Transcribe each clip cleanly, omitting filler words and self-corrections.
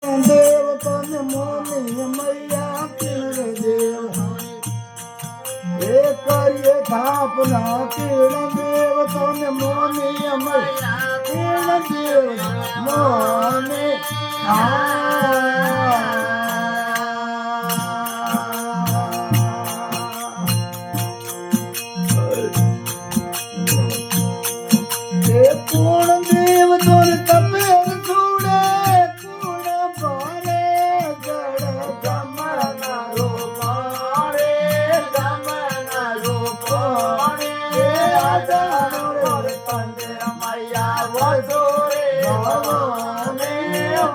देव तन मोनी मैया किण देव हे करिए थापना किण देव तन मोनी मैया किण देव मोनी पूर्ण देव तोर कपेर छूड़े पूर्ण पारे जड़ जमना रूपारे जमना रूपारे राजा मोर कंदे मैया वसोरे भवाने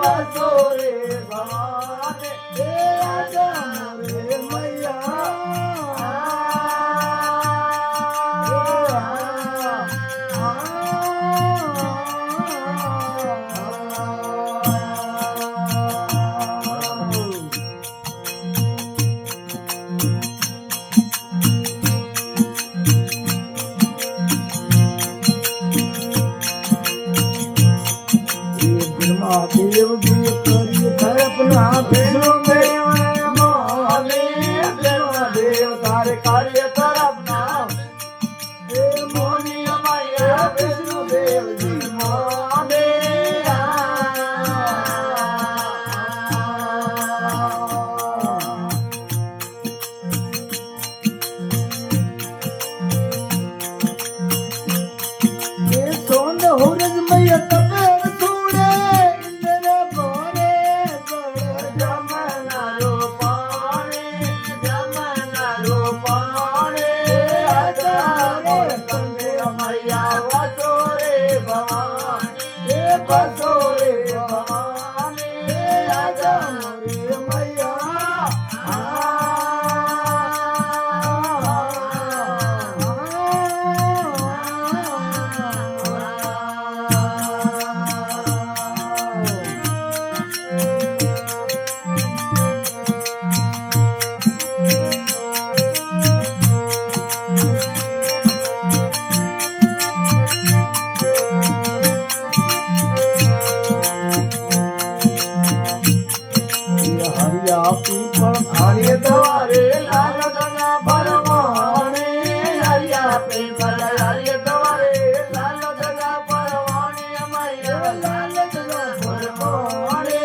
वसोरे भवाने राजा मोर मैया देव जी करिए अपना विष्णु देव देव तारे कार्य कर अपना मोनी मैया विष्णु देव जी मोने सोन हुरज मैया तपे बसोरे भवानी राजा मोरे मैया पीपल हरिय द्वारे लाल गंगा भरवाने हरिया पीपल हरिय द्वारे लाल गंगा भरवाने मैया लाल गंगा भरवाने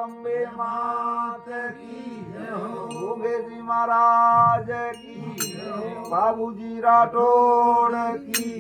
અંબે માત કી ભોગેજી મહારાજ કી બાબુજી રાઠોડ કી